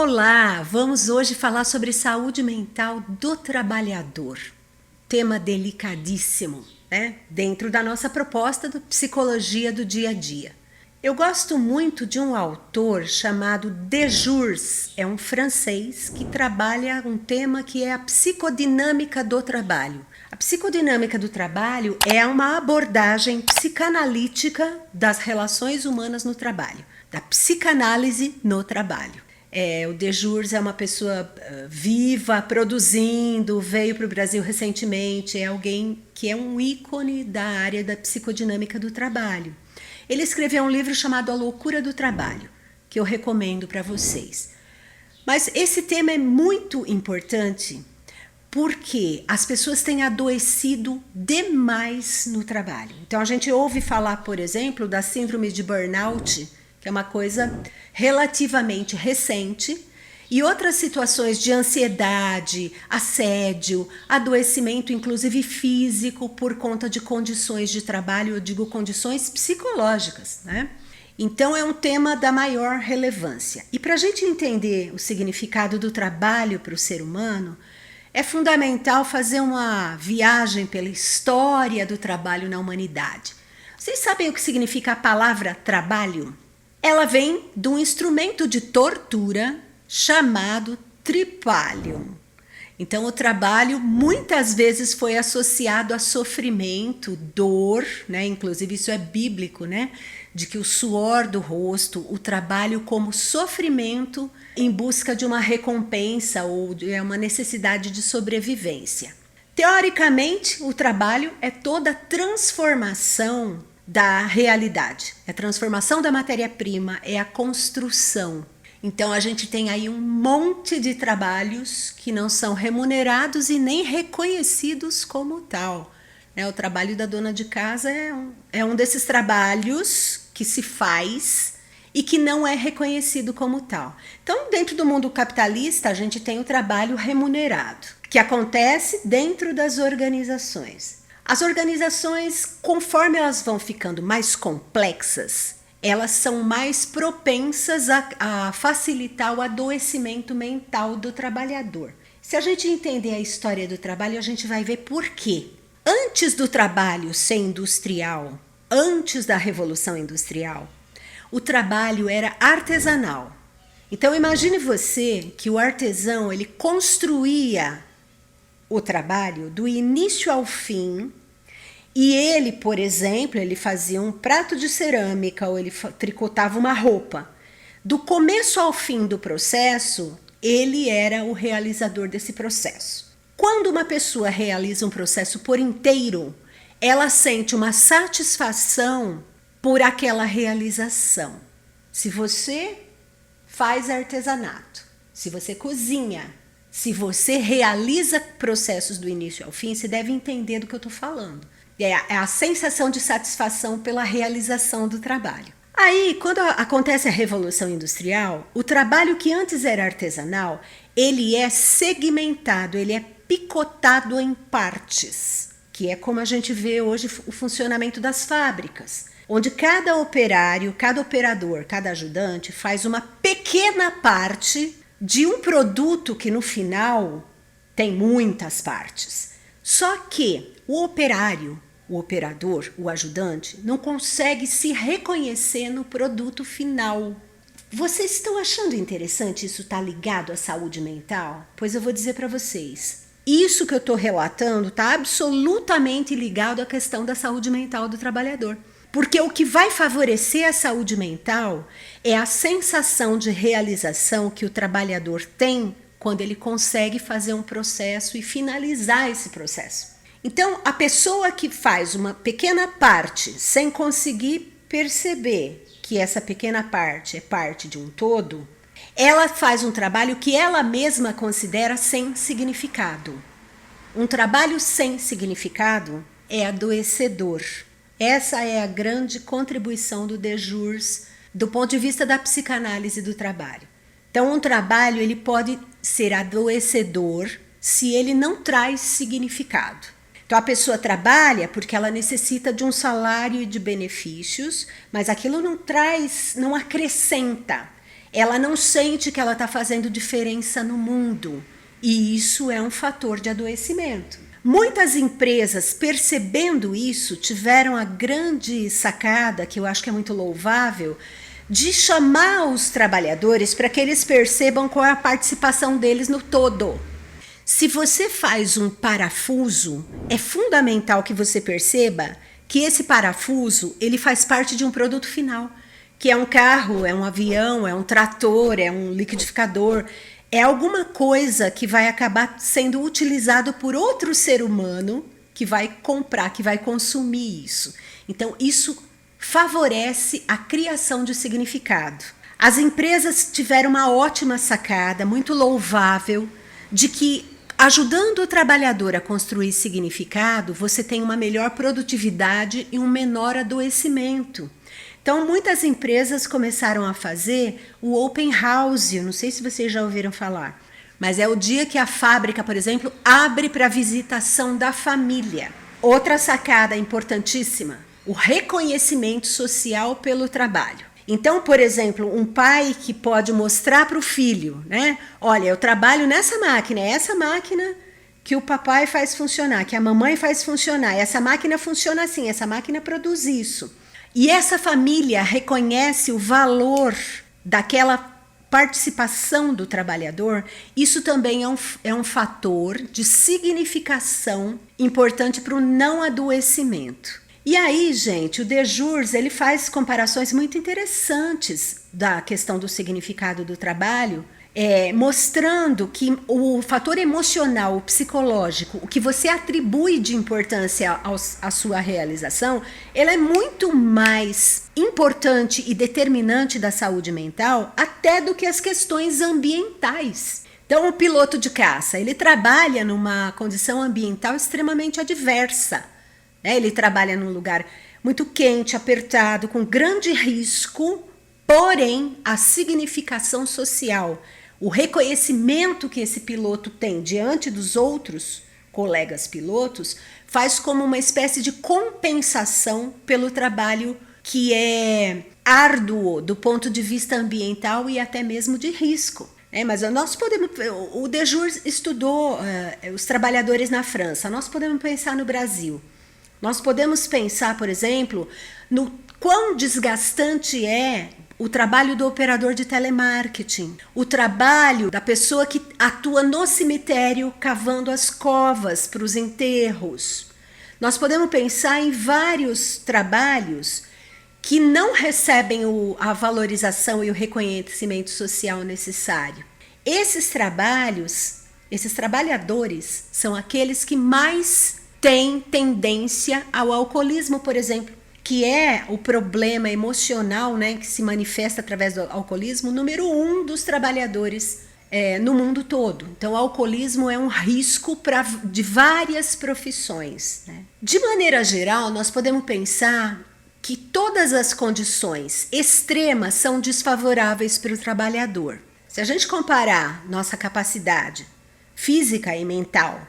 Olá, vamos hoje falar sobre saúde mental do trabalhador. Tema delicadíssimo, né? Dentro da nossa proposta de psicologia do dia a dia. Eu gosto muito de um autor chamado Dejurs, é um francês que trabalha um tema que é a psicodinâmica do trabalho. A psicodinâmica do trabalho é uma abordagem psicanalítica das relações humanas no trabalho, da psicanálise no trabalho. O Dejurs é uma pessoa viva, produzindo, veio para o Brasil recentemente, é alguém que é um ícone da área da psicodinâmica do trabalho. Ele escreveu um livro chamado A Loucura do Trabalho, que eu recomendo para vocês. Mas esse tema é muito importante porque as pessoas têm adoecido demais no trabalho. Então a gente ouve falar, por exemplo, da síndrome de burnout, que é uma coisa relativamente recente, e outras situações de ansiedade, assédio, adoecimento, inclusive físico, por conta de condições de trabalho, eu digo condições psicológicas, né? Então é um tema da maior relevância. E para a gente entender o significado do trabalho para o ser humano, é fundamental fazer uma viagem pela história do trabalho na humanidade. Vocês sabem o que significa a palavra trabalho? Ela vem de um instrumento de tortura chamado tripalium. Então o trabalho muitas vezes foi associado a sofrimento, dor, né? Inclusive isso é bíblico, né? De que o suor do rosto, o trabalho como sofrimento em busca de uma recompensa ou de uma necessidade de sobrevivência. Teoricamente, o trabalho é toda a transformação da realidade, é a transformação da matéria-prima, é a construção. Então a gente tem aí um monte de trabalhos que não são remunerados e nem reconhecidos como tal. O trabalho da dona de casa é um desses trabalhos que se faz e que não é reconhecido como tal. Então, dentro do mundo capitalista, a gente tem o trabalho remunerado, que acontece dentro das organizações. As organizações, conforme elas vão ficando mais complexas, elas são mais propensas a facilitar o adoecimento mental do trabalhador. Se a gente entender a história do trabalho, a gente vai ver por quê. Antes do trabalho ser industrial, antes da Revolução Industrial, o trabalho era artesanal. Então imagine você que o artesão ele construía o trabalho do início ao fim, e ele, por exemplo, ele fazia um prato de cerâmica ou ele tricotava uma roupa. Do começo ao fim do processo, ele era o realizador desse processo. Quando uma pessoa realiza um processo por inteiro, ela sente uma satisfação por aquela realização. Se você faz artesanato, se você cozinha, se você realiza processos do início ao fim, você deve entender do que eu estou falando. É a sensação de satisfação pela realização do trabalho. Aí, quando acontece a Revolução Industrial, o trabalho que antes era artesanal, ele é segmentado, ele é picotado em partes, que é como a gente vê hoje o funcionamento das fábricas, onde cada operário, cada operador, cada ajudante faz uma pequena parte de um produto que no final tem muitas partes. Só que o operário, o operador, o ajudante, não consegue se reconhecer no produto final. Vocês estão achando interessante isso estar ligado à saúde mental? Pois eu vou dizer para vocês. Isso que eu estou relatando está absolutamente ligado à questão da saúde mental do trabalhador. Porque o que vai favorecer a saúde mental é a sensação de realização que o trabalhador tem quando ele consegue fazer um processo e finalizar esse processo. Então, a pessoa que faz uma pequena parte sem conseguir perceber que essa pequena parte é parte de um todo, ela faz um trabalho que ela mesma considera sem significado. Um trabalho sem significado é adoecedor. Essa é a grande contribuição do Dejurs do ponto de vista da psicanálise do trabalho. Então, um trabalho ele pode ser adoecedor se ele não traz significado. Então a pessoa trabalha porque ela necessita de um salário e de benefícios, mas aquilo não acrescenta. ela não sente que ela está fazendo diferença no mundo. E isso é um fator de adoecimento. Muitas empresas, percebendo isso, tiveram a grande sacada, que eu acho que é muito louvável, de chamar os trabalhadores para que eles percebam qual é a participação deles no todo. Se você faz um parafuso, é fundamental que você perceba que esse parafuso ele faz parte de um produto final, que é um carro, é um avião, é um trator, é um liquidificador, é alguma coisa que vai acabar sendo utilizado por outro ser humano que vai comprar, que vai consumir isso. Então, isso favorece a criação de significado. As empresas tiveram uma ótima sacada, muito louvável, de que ajudando o trabalhador a construir significado, você tem uma melhor produtividade e um menor adoecimento. Então, muitas empresas começaram a fazer o open house, eu não sei se vocês já ouviram falar, mas é o dia que a fábrica, por exemplo, abre para a visitação da família. Outra sacada importantíssima, o reconhecimento social pelo trabalho. Então, por exemplo, um pai que pode mostrar para o filho, né? Olha, eu trabalho nessa máquina, é essa máquina que o papai faz funcionar, que a mamãe faz funcionar, essa máquina funciona assim, essa máquina produz isso. E essa família reconhece o valor daquela participação do trabalhador, isso também é um fator de significação importante para o não adoecimento. E aí, gente, o Dejurs, ele faz comparações muito interessantes da questão do significado do trabalho, mostrando que o fator emocional, o psicológico, o que você atribui de importância à sua realização, ele é muito mais importante e determinante da saúde mental até do que as questões ambientais. Então, o piloto de caça, ele trabalha numa condição ambiental extremamente adversa. Ele trabalha num lugar muito quente, apertado, com grande risco, porém a significação social, o reconhecimento que esse piloto tem diante dos outros colegas pilotos, faz como uma espécie de compensação pelo trabalho que é árduo do ponto de vista ambiental e até mesmo de risco. Mas nós podemos, o Dejurs estudou os trabalhadores na França, nós podemos pensar no Brasil. Nós podemos pensar, por exemplo, no quão desgastante é o trabalho do operador de telemarketing, o trabalho da pessoa que atua no cemitério cavando as covas para os enterros. Nós podemos pensar em vários trabalhos que não recebem a valorização e o reconhecimento social necessário. Esses trabalhadores são aqueles que mais tem tendência ao alcoolismo, por exemplo, que é o problema emocional, né, que se manifesta através do alcoolismo, número 1 dos trabalhadores no mundo todo. Então, o alcoolismo é um risco de várias profissões, né? De maneira geral, nós podemos pensar que todas as condições extremas são desfavoráveis para o trabalhador. Se a gente comparar nossa capacidade física e mental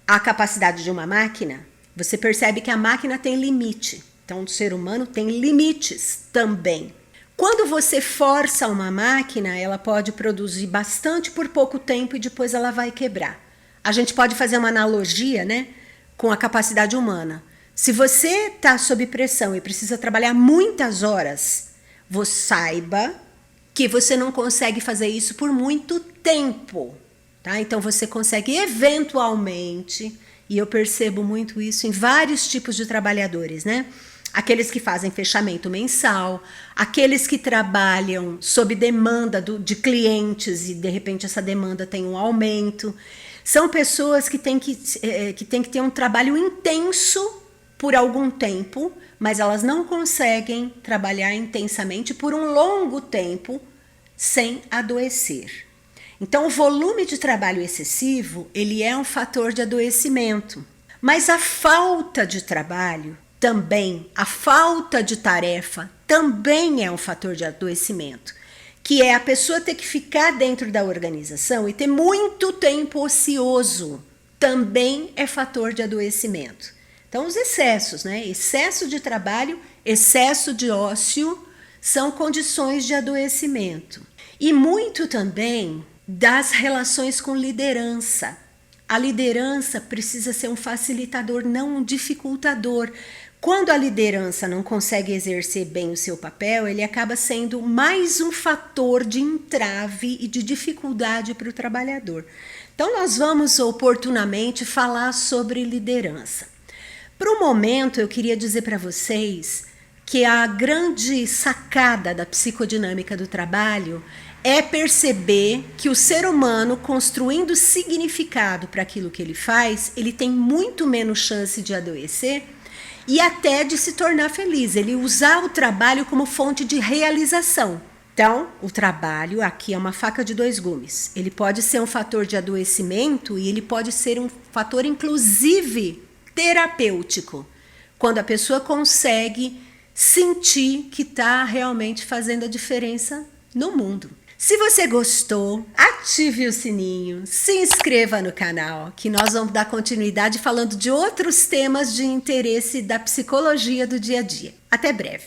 a capacidade de uma máquina, você percebe que a máquina tem limite. Então, o ser humano tem limites também. Quando você força uma máquina, ela pode produzir bastante por pouco tempo e depois ela vai quebrar. A gente pode fazer uma analogia, né, com a capacidade humana. Se você está sob pressão e precisa trabalhar muitas horas, você saiba que você não consegue fazer isso por muito tempo. Tá? Então você consegue eventualmente, e eu percebo muito isso em vários tipos de trabalhadores, né? Aqueles que fazem fechamento mensal, aqueles que trabalham sob demanda de clientes e de repente essa demanda tem um aumento. São pessoas que têm que ter um trabalho intenso por algum tempo, mas elas não conseguem trabalhar intensamente por um longo tempo sem adoecer. Então, o volume de trabalho excessivo, ele é um fator de adoecimento. Mas a falta de trabalho também, a falta de tarefa, também é um fator de adoecimento. Que é a pessoa ter que ficar dentro da organização e ter muito tempo ocioso. Também é fator de adoecimento. Então, os excessos, né? Excesso de trabalho, excesso de ócio, são condições de adoecimento. E muito também das relações com liderança. A liderança precisa ser um facilitador, não um dificultador. Quando a liderança não consegue exercer bem o seu papel, ele acaba sendo mais um fator de entrave e de dificuldade para o trabalhador. Então, nós vamos oportunamente falar sobre liderança. Para o momento, eu queria dizer para vocês que a grande sacada da psicodinâmica do trabalho é perceber que o ser humano, construindo significado para aquilo que ele faz, ele tem muito menos chance de adoecer e até de se tornar feliz. Ele usar o trabalho como fonte de realização. Então, o trabalho aqui é uma faca de dois gumes. Ele pode ser um fator de adoecimento e ele pode ser um fator, inclusive, terapêutico, quando a pessoa consegue sentir que está realmente fazendo a diferença no mundo. Se você gostou, ative o sininho, se inscreva no canal, que nós vamos dar continuidade falando de outros temas de interesse da psicologia do dia a dia. Até breve!